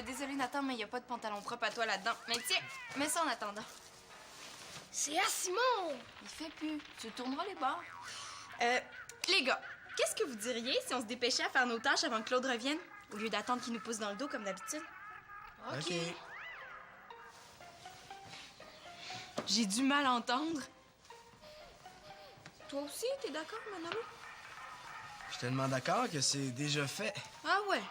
Désolé Nathan, mais il n'y a pas de pantalon propre à toi là-dedans. Mais tiens, mets ça en attendant. C'est à Simon! Il fait plus. Tu tourneras les bords. Les gars, qu'est-ce que vous diriez si on se dépêchait à faire nos tâches avant que Claude revienne, au lieu d'attendre qu'il nous pousse dans le dos comme d'habitude? OK. J'ai du mal à entendre. Toi aussi, t'es d'accord, Manolo? Je suis tellement d'accord que c'est déjà fait. Ah ouais.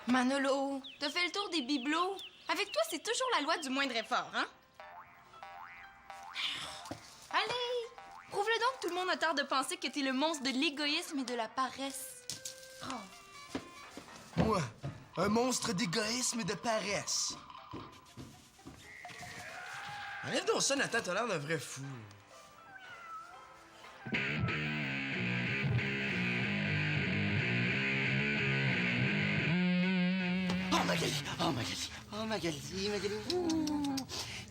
Manolo, t'as fait le tour des bibelots. Avec toi, c'est toujours la loi du moindre effort, hein? Allez! Prouve-le donc que tout le monde a tort de penser que t'es le monstre de l'égoïsme et de la paresse. Oh. Moi, un monstre d'égoïsme et de paresse. Enlève donc ça, Nathan, t'as l'air d'un vrai fou. Oh, Magali! Oh, Magali! Oh, Magali, Magali! Ouh.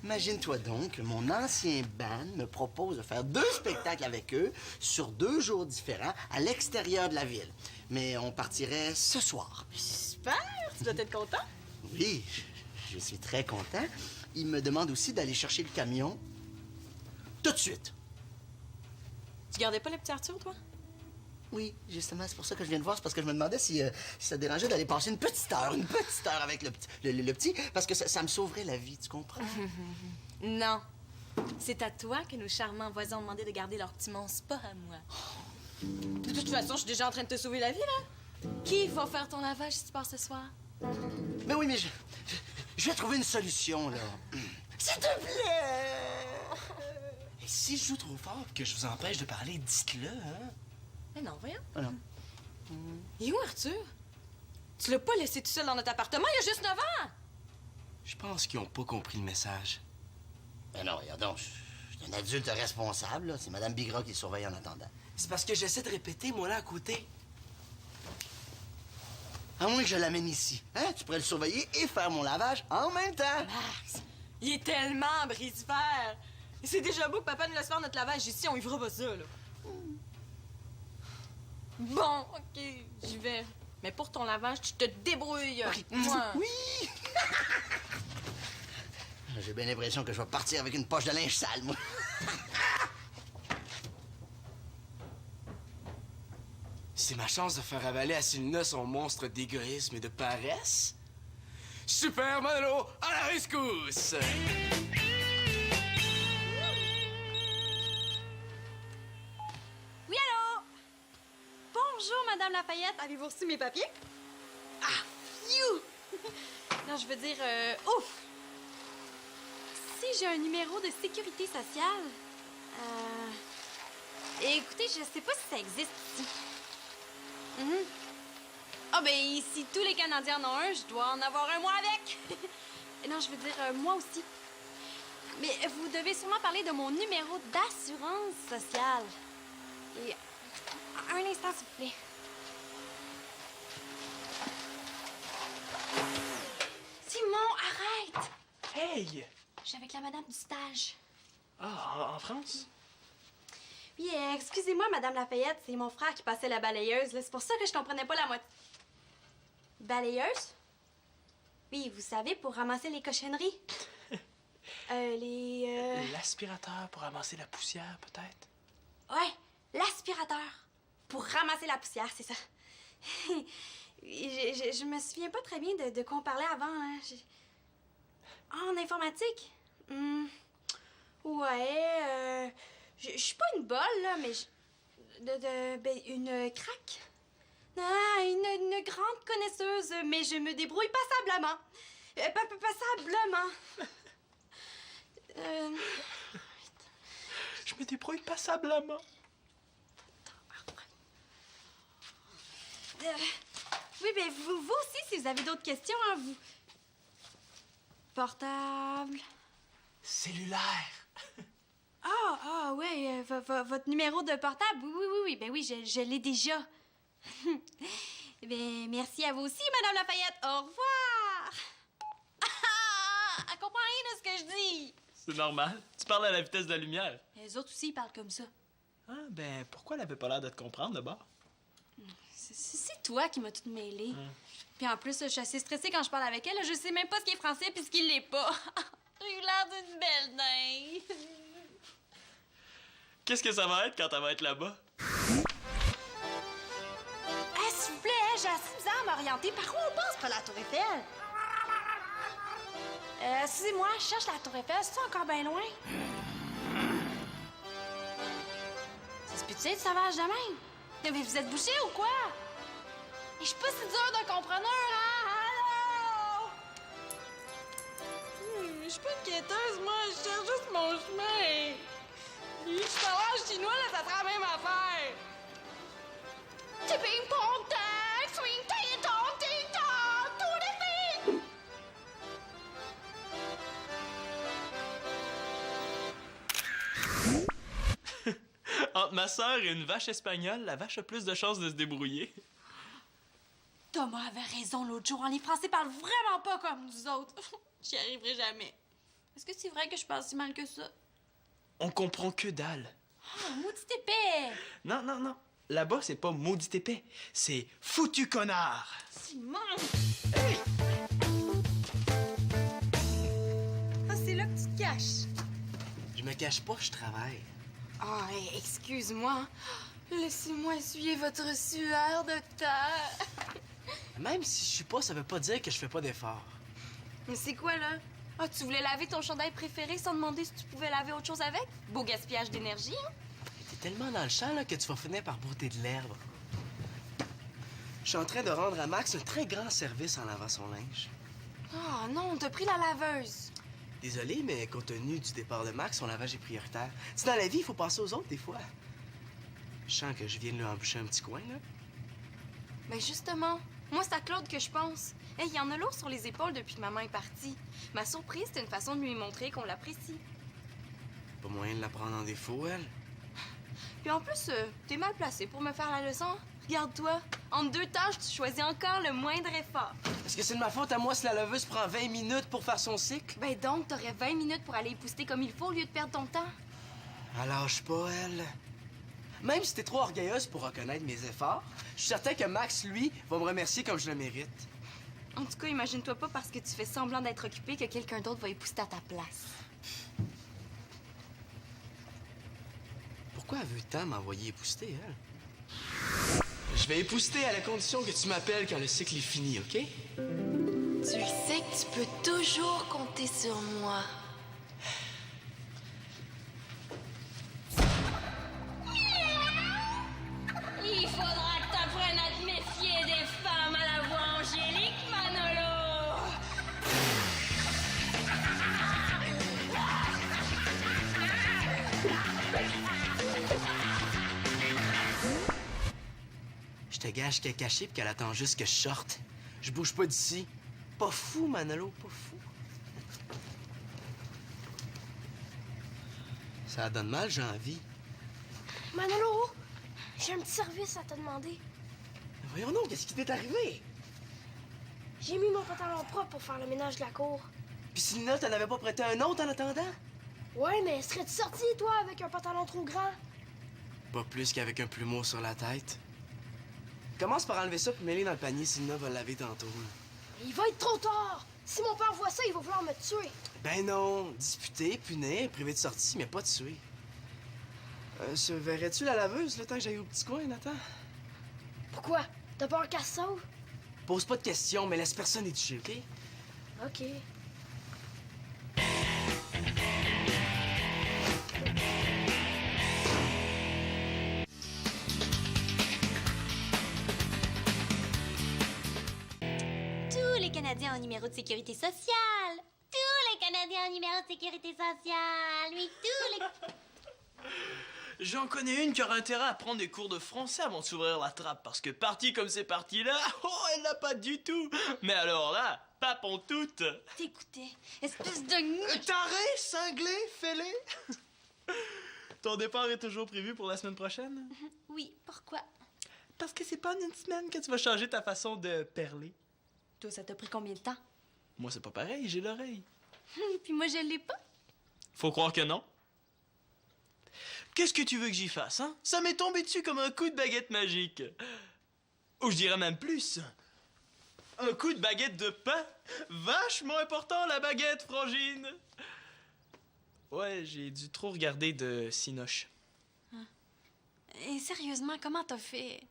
Imagine-toi donc que mon ancien band me propose de faire 2 spectacles avec eux sur 2 jours différents à l'extérieur de la ville. Mais on partirait ce soir. Super! Tu dois être content? Oui, je suis très content. Il me demande aussi d'aller chercher le camion tout de suite. Tu gardais pas le petit Arthur, toi? Oui, justement, c'est pour ça que je viens de voir. C'est parce que je me demandais si ça te dérangeait d'aller passer une petite heure avec le petit, parce que ça me sauverait la vie, tu comprends? Non. C'est à toi que nos charmants voisins ont demandé de garder leur petit monstre, pas à moi. De toute façon, je suis déjà en train de te sauver la vie, là. Qui va faire ton lavage si tu pars ce soir? Mais oui, mais je vais trouver une solution, là. S'il te plaît! Et si je joue trop fort et que je vous empêche de parler, dites-le, hein? Mais non, voyons. Ah non. Et où, Arthur? Tu l'as pas laissé tout seul dans notre appartement, il y a juste 9 ans! Je pense qu'ils ont pas compris le message. Ben non, regarde donc, je suis un adulte responsable, là. C'est Mme Bigra qui le surveille en attendant. C'est parce que j'essaie de répéter, moi, là, à côté. À moins que je l'amène ici, hein? Tu pourrais le surveiller et faire mon lavage en même temps. Max, il est tellement brise-fer! Et c'est déjà beau que papa nous laisse faire notre lavage ici, on y fera pas ça, là. Bon, OK, j'y vais. Mais pour ton lavage, tu te débrouilles. Moi. Oui! J'ai bien l'impression que je vais partir avec une poche de linge sale, moi. C'est ma chance de faire avaler à Sylvina son monstre d'égoïsme et de paresse. Super Manolo, à la rescousse! Oui, allô? Bonjour, Madame Lafayette. Avez-vous reçu mes papiers? Ah, phew! Non, je veux dire, ouf! Si j'ai un numéro de sécurité sociale, écoutez, je sais pas si ça existe ici. Ah, ben, si tous les Canadiens en ont un, je dois en avoir un, moi, avec. Non, je veux dire, moi aussi. Mais vous devez sûrement parler de mon numéro d'assurance sociale. Et un instant, s'il vous plaît. Simon, arrête! Hey! Je suis avec la madame du stage. Ah, en France? Oui, excusez-moi, Madame Lafayette, c'est mon frère qui passait la balayeuse. là. C'est pour ça que je comprenais pas la moitié. Balayeuse? Oui, vous savez, pour ramasser les cochonneries. L'aspirateur pour ramasser la poussière, peut-être? Ouais, l'aspirateur. Pour ramasser la poussière, c'est ça. je me souviens pas très bien de quoi on parlait avant. Hein. En informatique? Ouais, je suis pas une bolle, là, mais une craque. Ah, une grande connaisseuse, mais je me débrouille passablement. Passablement. Je me débrouille passablement. Oui, ben vous aussi, si vous avez d'autres questions, hein, vous... Portable... Cellulaire. Ah, ouais, votre numéro de portable, oui, ben oui, je l'ai déjà. Ben, merci à vous aussi, Madame Lafayette. Au revoir! Elle comprend rien de ce que je dis. C'est normal. Tu parles à la vitesse de la lumière. Les autres aussi, ils parlent comme ça. Ah, ben, pourquoi elle avait pas l'air de te comprendre, d'abord? C'est toi qui m'as toute mêlée. Puis en plus, je suis assez stressée quand je parle avec elle. Je sais même pas ce qui est français puis ce qui l'est pas. J'ai eu l'air d'une belle dingue. Qu'est-ce que ça va être quand elle va être là-bas? Ah, s'il vous plaît, j'ai assez misère à m'orienter. Par où on passe pour la Tour Eiffel? Excusez-moi, je cherche la Tour Eiffel. C'est-tu encore bien loin? Ça se peut-tu être sauvage de même? Mais vous êtes bouché ou quoi? Je suis pas si dure de compreneur, hein? Allô? Je suis pas une quêteuse, moi. Je cherche juste mon chemin. Si je parle en chinois, là, ça sera la même affaire. Tipping pong tang, swing ting tong ting tong, tout les filles. Entre ma sœur et une vache espagnole, la vache a plus de chances de se débrouiller. Thomas avait raison l'autre jour. Les Français parlent vraiment pas comme nous autres. J'y arriverai jamais. Est-ce que c'est vrai que je parle si mal que ça? On comprend que dalle. Oh, maudit épais! Non, non, non. Là-bas, c'est pas maudit épais. C'est foutu connard. Simon! Ah, c'est là que tu te caches. Je me cache pas, je travaille. Ah, excuse-moi. Laissez-moi essuyer votre sueur, docteur. Même si je suis pas, ça veut pas dire que je fais pas d'efforts. Mais c'est quoi, là? Ah, tu voulais laver ton chandail préféré sans demander si tu pouvais laver autre chose avec? Beau gaspillage d'énergie, hein? T'es tellement dans le champ là, que tu vas finir par botter de l'herbe. Je suis en train de rendre à Max un très grand service en lavant son linge. Ah non, t'as pris la laveuse. Désolé, mais compte tenu du départ de Max, son lavage est prioritaire. Tu sais, dans la vie, il faut passer aux autres des fois. Je sens que je viens de lui emboucher un petit coin, là. Ben justement, moi, c'est à Claude que je pense. Hey, il y en a lourd sur les épaules depuis que maman est partie. Ma surprise, c'est une façon de lui montrer qu'on l'apprécie. Pas moyen de la prendre en défaut, elle. Puis en plus, t'es mal placé pour me faire la leçon. Regarde-toi, entre deux tâches, tu choisis encore le moindre effort. Est-ce que c'est de ma faute à moi si la leveuse prend 20 minutes pour faire son cycle? Ben donc, t'aurais 20 minutes pour aller épousseter comme il faut au lieu de perdre ton temps. Elle lâche pas, elle. Même si t'es trop orgueilleuse pour reconnaître mes efforts, je suis certain que Max, lui, va me remercier comme je le mérite. En tout cas, imagine-toi pas parce que tu fais semblant d'être occupé que quelqu'un d'autre va épousseter à ta place. Pourquoi elle veut tant m'envoyer épousseter, elle? Je vais épousseter à la condition que tu m'appelles quand le cycle est fini, OK? Tu sais que tu peux toujours compter sur moi. Il faudra que t'apprennes à te méfier des femmes à la voix angélique, Manolo! Je te gage qu'elle est cachée puis qu'elle attend juste que je sorte. Je bouge pas d'ici. Pas fou, Manolo, pas fou. Ça donne mal, j'ai envie. Manolo, j'ai un petit service à te demander. Voyons donc, qu'est-ce qui t'est arrivé? J'ai mis mon pantalon propre pour faire le ménage de la cour. Puis Célina, t'en avais pas prêté un autre en attendant? Ouais, mais serais-tu sorti, toi, avec un pantalon trop grand? Pas plus qu'avec un plumeau sur la tête. Commence par enlever ça puis mêler dans le panier, Célina va le laver tantôt. là. Il va être trop tard! Si mon père voit ça, il va vouloir me tuer. Ben non, disputer, punir, priver de sortie, mais pas tuer. Se verrais-tu la laveuse le temps que j'aille au petit coin, Nathan? Pourquoi? T'as peur qu'elle se sauve? Pose pas de questions, mais laisse personne y toucher, OK? OK. Tous les Canadiens ont numéro de sécurité sociale! Tous les Canadiens ont numéro de sécurité sociale! Oui, tous les... J'en connais une qui aura intérêt à prendre des cours de français avant de s'ouvrir la trappe, parce que partie comme c'est parti là, oh, elle l'a pas du tout. Mais alors là, papons toutes. T'écoutais, espèce de... Taré, cinglé, fêlé. Ton départ est toujours prévu pour la semaine prochaine? Oui, pourquoi? Parce que c'est pas en une semaine que tu vas changer ta façon de perler. Toi, ça t'a pris combien de temps? Moi, c'est pas pareil, j'ai l'oreille. Puis moi, je l'ai pas. Faut croire que non. Qu'est-ce que tu veux que j'y fasse, hein? Ça m'est tombé dessus comme un coup de baguette magique. Ou je dirais même plus. Un coup de baguette de pain? Vachement important, la baguette, Frangine! Ouais, j'ai dû trop regarder de Cinoche. Et sérieusement, comment t'as fait?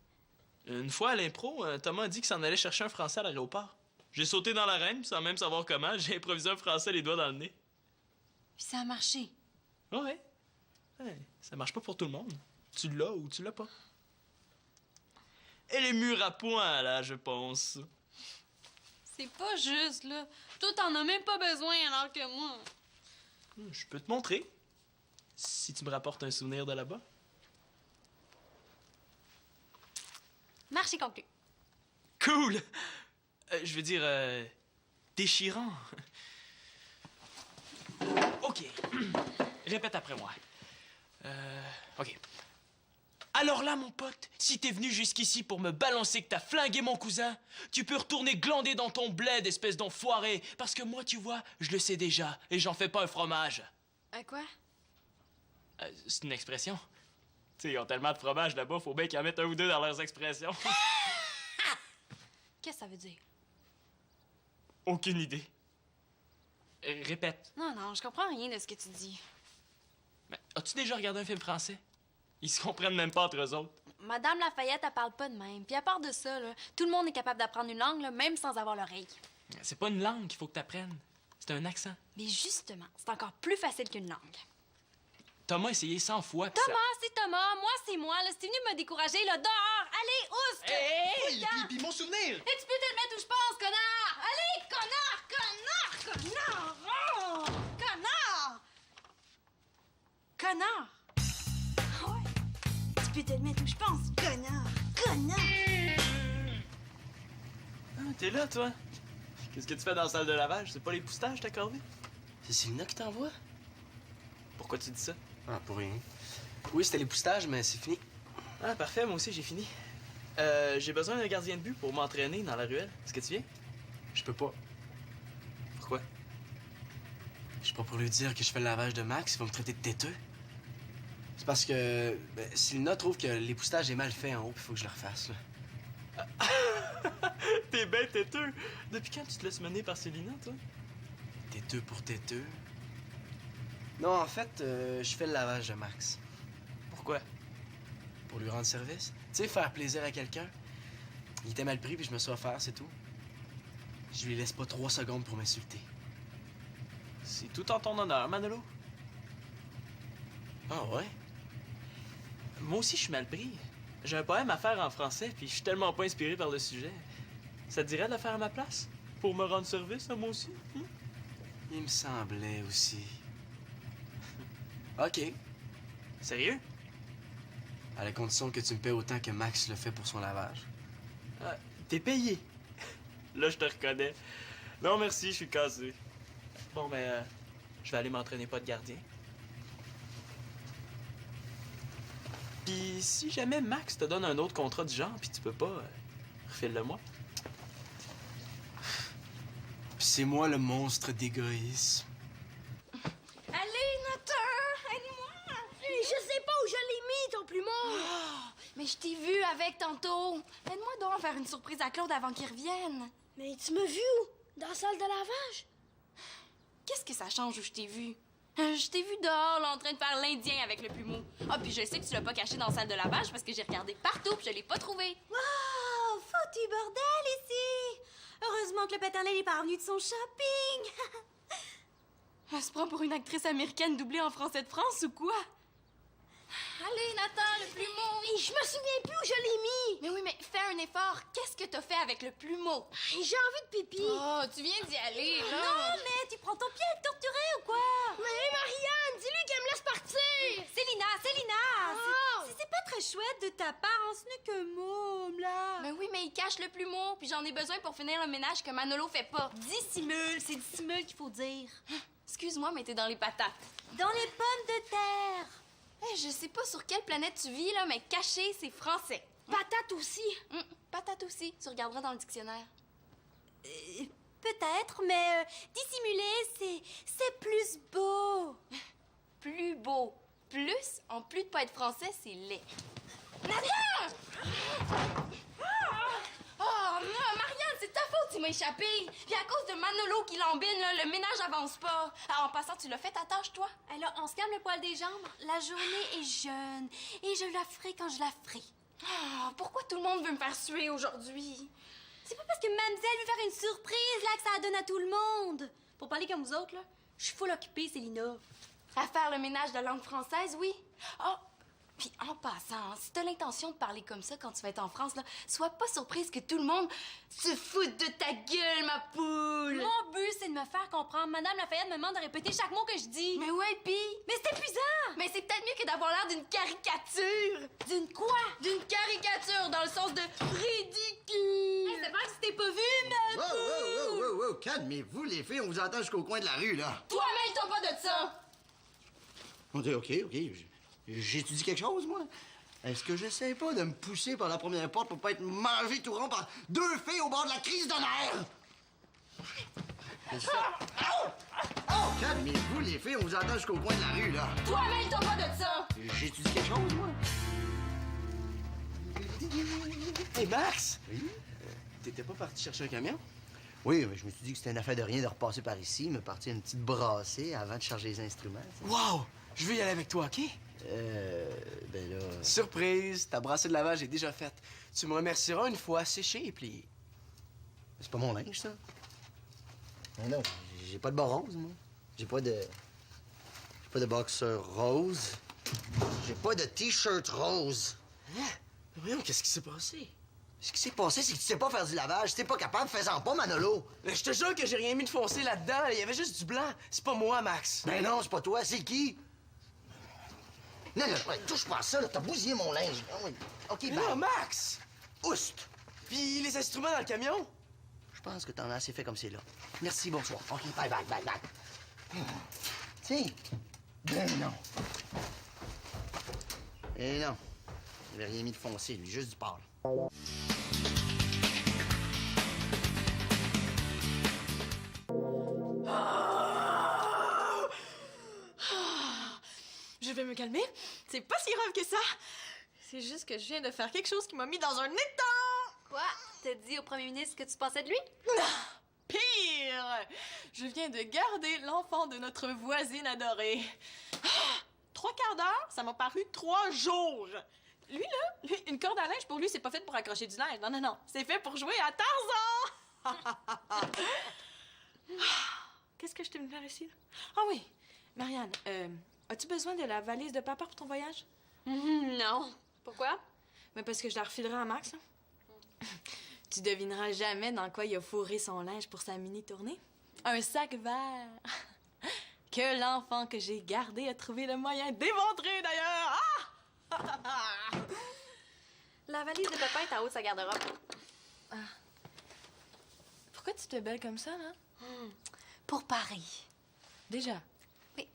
Une fois à l'impro, Thomas a dit qu'il s'en allait chercher un Français à l'aéroport. J'ai sauté dans l'arène, sans même savoir comment. J'ai improvisé un Français les doigts dans le nez. Puis ça a marché. Ouais. Ouais, ça marche pas pour tout le monde. Tu l'as ou tu l'as pas. Elle est mûre à point, là, je pense. C'est pas juste, là. Toi, t'en as même pas besoin alors que moi. Je peux te montrer. Si tu me rapportes un souvenir de là-bas. Marché conclu. Cool! Je veux dire, déchirant. OK. Répète après moi. OK. Alors là, mon pote, si t'es venu jusqu'ici pour me balancer que t'as flingué mon cousin, tu peux retourner glander dans ton bled, espèce d'enfoiré, parce que moi, tu vois, je le sais déjà, et j'en fais pas un fromage. Quoi? C'est une expression. Tu sais, ils ont tellement de fromage là-bas, faut bien qu'ils en mettent un ou deux dans leurs expressions. Qu'est-ce que ça veut dire? Aucune idée. Répète. Non, je comprends rien de ce que tu dis. Mais as-tu déjà regardé un film français? Ils se comprennent même pas entre eux autres. Madame Lafayette, elle parle pas de même. Puis à part de ça, là, tout le monde est capable d'apprendre une langue, là, même sans avoir l'oreille. C'est pas une langue qu'il faut que t'apprennes. C'est un accent. Mais justement, c'est encore plus facile qu'une langue. Thomas a essayé 100 fois. pis ça- Thomas, c'est Thomas. Moi, c'est moi. Là, c'est venu me décourager, là, dehors. Allez, oust! Hey! Puis mon souvenir! Et tu peux te le mettre où je pense, connard! Allez, connard! Oh! Connard! Ouais. Tu peux te le mettre où je pense, connard! Ah, t'es là, toi? Qu'est-ce que tu fais dans la salle de lavage? C'est pas les poustages t'as accordé? C'est Célina qui t'envoie? Pourquoi tu dis ça? Ah, pour rien. Oui, c'était les poustages, mais c'est fini. Ah, parfait, moi aussi, j'ai fini. J'ai besoin d'un gardien de but pour m'entraîner dans la ruelle. Est-ce que tu viens? Je peux pas. Pourquoi? Je suis pas pour lui dire que je fais le lavage de Max, il va me traiter de têteux. C'est parce que Célina trouve que l'époustage est mal fait en haut, puis il faut que je le refasse, là. T'es ben têteux! Depuis quand tu te laisses mener par Célina, toi? Têteux pour têteux. Non, en fait, je fais le lavage de Max. Pourquoi? Pour lui rendre service. Tu sais, faire plaisir à quelqu'un. Il était mal pris, puis je me suis offert, c'est tout. Je lui laisse pas 3 secondes pour m'insulter. C'est tout en ton honneur, Manolo. Ah ouais? Moi aussi, je suis mal pris. J'ai un poème à faire en français, puis je suis tellement pas inspiré par le sujet. Ça te dirait de le faire à ma place? Pour me rendre service, à moi aussi? Il me semblait aussi. OK. Sérieux? À la condition que tu me paies autant que Max le fait pour son lavage. T'es payé. Là, je te reconnais. Non, merci, je suis cassé. Bon, ben, je vais aller m'entraîner pas de gardien. Puis si jamais Max te donne un autre contrat du genre, puis tu peux pas, refile-le-moi. Puis c'est moi le monstre d'égoïsme. Allez, Nathan, aide-moi! Je sais pas où je l'ai mis, ton plumeau! Mais je t'ai vu avec tantôt. Aide-moi donc à faire une surprise à Claude avant qu'il revienne. Mais tu m'as vu où? Dans la salle de lavage? Qu'est-ce que ça change où je t'ai vu? Je t'ai vu dehors, là, en train de faire l'Indien avec le plumeau. Ah, puis je sais que tu l'as pas caché dans la salle de lavage parce que j'ai regardé partout puis je l'ai pas trouvé. Wow! Foutu bordel ici! Heureusement que le pétard n'est pas revenu de son shopping! Elle se prend pour une actrice américaine doublée en français de France ou quoi? Allez, Nathan, le plumeau! Et je me souviens plus où je l'ai mis! Mais oui, mais fais un effort. Qu'est-ce que t'as fait avec le plumeau? J'ai envie de pipi! Oh, tu viens d'y aller, là! Non, mais tu prends ton pied à le torturer ou quoi? Mais Marianne, dis-lui qu'elle me laisse partir! Célina! Oh! C'est pas très chouette de ta part, hein, ce n'est que môme, là! Ben oui, mais il cache le plumeau, puis j'en ai besoin pour finir le ménage que Manolo fait pas. Dissimule, c'est dissimule qu'il faut dire. Excuse-moi, mais t'es dans les patates. Dans les pommes de terre! Je sais pas sur quelle planète tu vis, là, mais caché, c'est français. Patate aussi! Patate aussi, tu regarderas dans le dictionnaire. Peut-être, mais dissimuler, c'est plus beau. Plus beau. plus, en plus de pas être français, c'est laid. Nadia! Oh, Marianne, c'est ta faute, tu m'as échappé. Puis à cause de Manolo qui l'embine, là, le ménage avance pas. Alors, en passant, tu l'as fait ta tâche, toi? Alors, on se calme le poil des jambes. La journée est jeune et je la ferai quand je la ferai. Ah, pourquoi tout le monde veut me faire suer aujourd'hui? C'est pas parce que Mamselle veut faire une surprise là que ça la donne à tout le monde. Pour parler comme vous autres, là, je suis full occupée, Célina. À faire le ménage de la langue française, oui. Oh, puis en passant, si t'as l'intention de parler comme ça quand tu vas être en France, là, sois pas surprise que tout le monde se foute de ta gueule, ma poule. Mon but, c'est de me faire comprendre. Madame Lafayette me demande de répéter chaque mot que je dis. Mais ouais, pis... Mais c'est épuisant! Mais c'est peut-être mieux que d'avoir l'air d'une caricature. D'une quoi? D'une caricature, dans le sens de ridicule. C'est vrai que tu t'es pas vu, mais... Wow, calmez-vous, les filles, on vous entend jusqu'au coin de la rue, là. Toi, mêle-toi pas de ça. OK. J'étudie quelque chose, moi? Est-ce que j'essaie pas de me pousser par la première porte pour pas être mangé tout rond par deux filles au bord de la crise de nerfs? Oh, calmez-vous, les filles, on vous entend jusqu'au coin de la rue, là. Toi, mêle-toi pas de ça. J'étudie quelque chose, moi? Hey, Max! Oui? T'étais pas parti chercher un camion? Oui, mais je me suis dit que c'était une affaire de rien de repasser par ici, me partir une petite brassée avant de charger les instruments. Tu sais. Wow! Je veux y aller avec toi, OK? Ben là... Surprise! Ta brassée de lavage est déjà faite. Tu me remercieras une fois séchée et pliée. C'est pas mon linge, ça. Mais non, j'ai pas de bas rose, moi. J'ai pas de boxer rose. J'ai pas de T-shirt rose. Hein? Mais voyons, qu'est-ce qui s'est passé? Ce qui s'est passé, c'est que tu sais pas faire du lavage. Si t'es pas capable, fais-en pas, Manolo. Mais je te jure que j'ai rien mis de foncé là-dedans. Il y avait juste du blanc. C'est pas moi, Max. Ben non, c'est pas toi, c'est qui? Non, ouais, touche pas à ça, là. T'as bousillé mon linge. Ah oui. OK, Mais bye. non, Max! Oust! Puis les instruments dans le camion? Je pense que t'en as assez fait comme c'est là. Merci, bonsoir. OK, bye. Tiens. Ben non. Eh non. Il avait rien mis de foncé, lui, juste du pâle. Je vais me calmer. C'est pas si grave que ça. C'est juste que je viens de faire quelque chose qui m'a mis dans un état. Quoi? T'as dit au premier ministre que tu pensais de lui? Pire! Je viens de garder l'enfant de notre voisine adorée. 3/4 d'heure, ça m'a paru 3 jours. Lui, une corde à linge, pour lui, c'est pas fait pour accrocher du linge. Non. C'est fait pour jouer à Tarzan! Qu'est-ce que je t'ai venu faire ici, là? Ah oui, Marianne, as-tu besoin de la valise de papa pour ton voyage? Non. Pourquoi? Mais parce que je la refilerai à Max, là. Tu devineras jamais dans quoi il a fourré son linge pour sa mini-tournée. Un sac vert. Que l'enfant que j'ai gardé a trouvé le moyen d'éventrer, d'ailleurs. Ah! La valise de papa est en haut de sa garde-robe. Pourquoi tu te belles comme ça, là? Pour Paris. Déjà. Oui.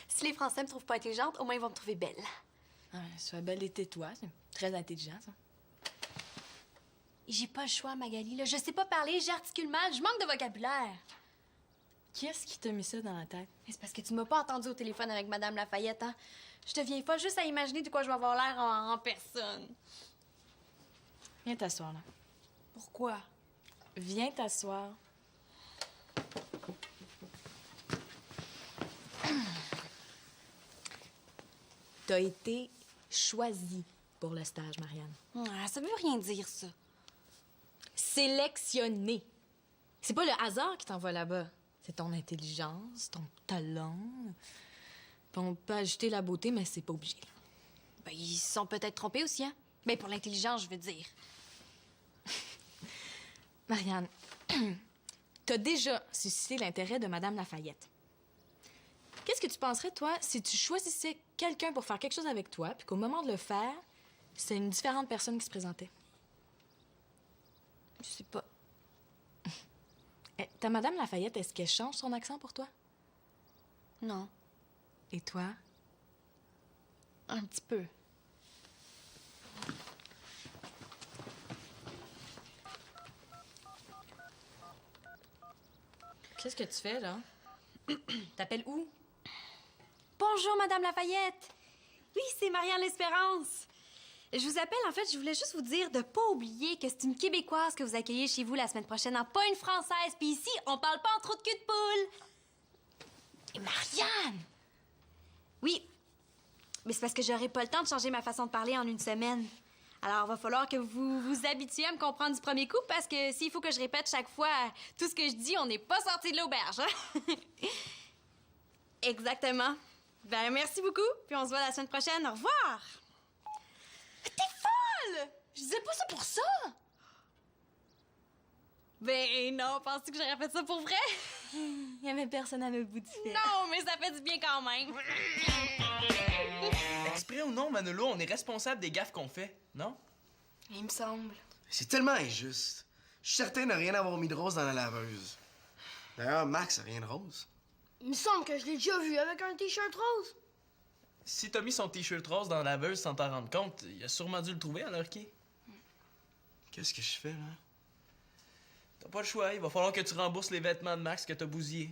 Si les Français me trouvent pas intelligente, au moins ils vont me trouver belle. Ah, sois belle et tais-toi. C'est très intelligent, ça. J'ai pas le choix, Magali. Là. Je sais pas parler, j'articule mal, je manque de vocabulaire. Qui est-ce qui t'a mis ça dans la tête? C'est parce que tu m'as pas entendu au téléphone avec Madame Lafayette, hein? Je deviens folle juste à imaginer de quoi je vais avoir l'air en personne. Viens t'asseoir, là. Pourquoi? Viens t'asseoir. T'as été choisie pour le stage, Marianne. Ah, ça veut rien dire, ça. Sélectionnée. C'est pas le hasard qui t'envoie là-bas. C'est ton intelligence, ton talent. Puis on peut ajouter la beauté, mais c'est pas obligé. Ben, ils se sont peut-être trompés aussi, hein? Mais pour l'intelligence, je veux dire. Marianne, t'as déjà suscité l'intérêt de Madame Lafayette. Qu'est-ce que tu penserais, toi, si tu choisissais quelqu'un pour faire quelque chose avec toi, puis qu'au moment de le faire, c'est une différente personne qui se présentait? Je sais pas. Ta Madame Lafayette, est-ce qu'elle change son accent pour toi? Non. Et toi? Un petit peu. Qu'est-ce que tu fais, là? T'appelles où? Bonjour, Madame Lafayette. Oui, c'est Marianne L'Espérance. Je vous appelle, en fait, je voulais juste vous dire de pas oublier que c'est une Québécoise que vous accueillez chez vous la semaine prochaine, hein, pas une Française. Puis ici, on parle pas en trop de cul de poule. Et Marianne! Oui, mais c'est parce que j'aurai pas le temps de changer ma façon de parler en une semaine. Alors, va falloir que vous vous habituiez à me comprendre du premier coup, parce que s'il faut que je répète chaque fois tout ce que je dis, on n'est pas sorti de l'auberge, hein? Exactement. Ben, merci beaucoup, puis on se voit la semaine prochaine. Au revoir! T'es folle! Je disais pas ça pour ça! Ben non, penses-tu que j'aurais fait ça pour vrai? Il y avait personne à me bout de fil. Non, mais ça fait du bien quand même. Exprès ou non, Manolo, on est responsable des gaffes qu'on fait, non? Il me semble. C'est tellement injuste. Je suis certain de rien avoir mis de rose dans la laveuse. D'ailleurs, Max a rien de rose. Il me semble que je l'ai déjà vu avec un t-shirt rose. Si t'as mis son t-shirt rose dans la laveuse sans t'en rendre compte, il a sûrement dû le trouver à l'heure qui est. Qu'est-ce que je fais, là? T'as pas le choix, il va falloir que tu rembourses les vêtements de Max que t'as bousillés.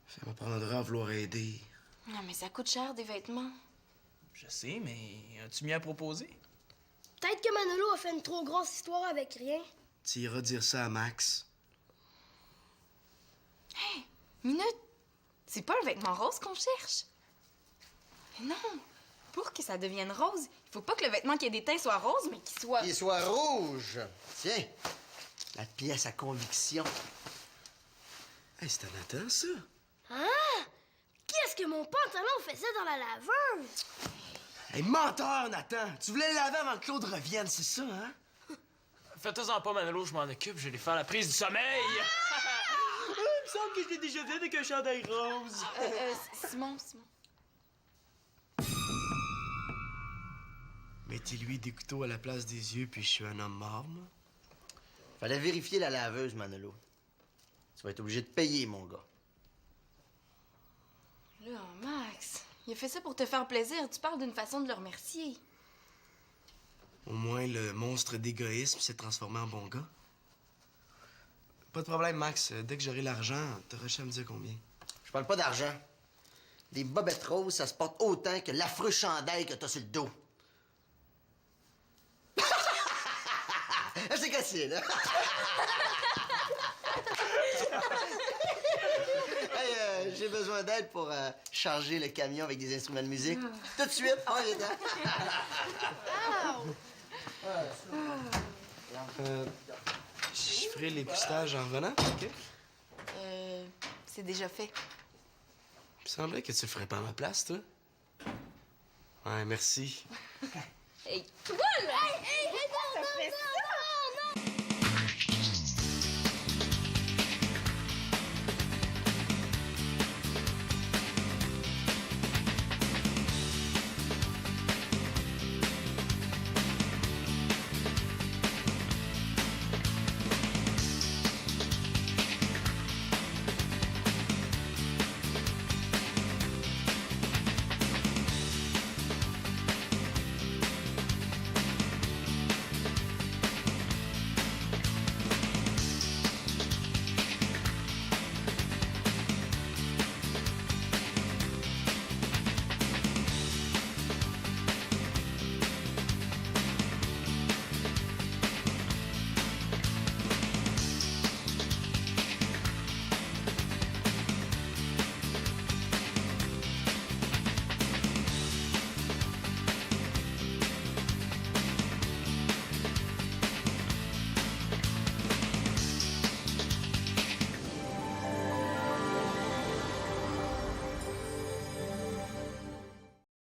Ça m'apprendra à vouloir aider. Non, mais ça coûte cher, des vêtements. Je sais, mais as-tu mieux à proposer? Peut-être que Manolo a fait une trop grosse histoire avec rien. Tu iras dire ça à Max. Minute! C'est pas un vêtement rose qu'on cherche. Mais non! Pour que ça devienne rose, il faut pas que le vêtement qui ait des teints soit rose, mais qu'il soit... Qu'il soit rouge. Tiens, la pièce à conviction. Hey, c'est à Nathan, ça? Ah! Qu'est-ce que mon pantalon faisait dans la laveuse? Hey, menteur, Nathan! Tu voulais le laver avant que Claude revienne, c'est ça, hein? Faites-en pas, Manolo, je m'en occupe, je vais aller faire la prise du sommeil! Il me semble que je l'ai déjà fait avec un chandail rose. Simon. Mettez-lui des couteaux à la place des yeux, puis je suis un homme mort, moi. Fallait vérifier la laveuse, Manolo. Tu vas être obligé de payer, mon gars. Là, Max, il a fait ça pour te faire plaisir. Tu parles d'une façon de le remercier. Au moins, le monstre d'égoïsme s'est transformé en bon gars. Pas de problème, Max. Dès que j'aurai l'argent, t'auras juste à me dire combien. Je parle pas d'argent. Des bobettes roses, ça se porte autant que l'affreux chandail que t'as sur le dos. C'est cassé, là. Hey, j'ai besoin d'aide pour charger le camion avec des instruments de musique. Tout de suite. Ah, ouais, Je ferai l'époussetage en revenant, OK? C'est déjà fait. Il me semblait que tu le ferais pas à ma place, toi. Ouais, merci. Hey, toi, là! Hey, non!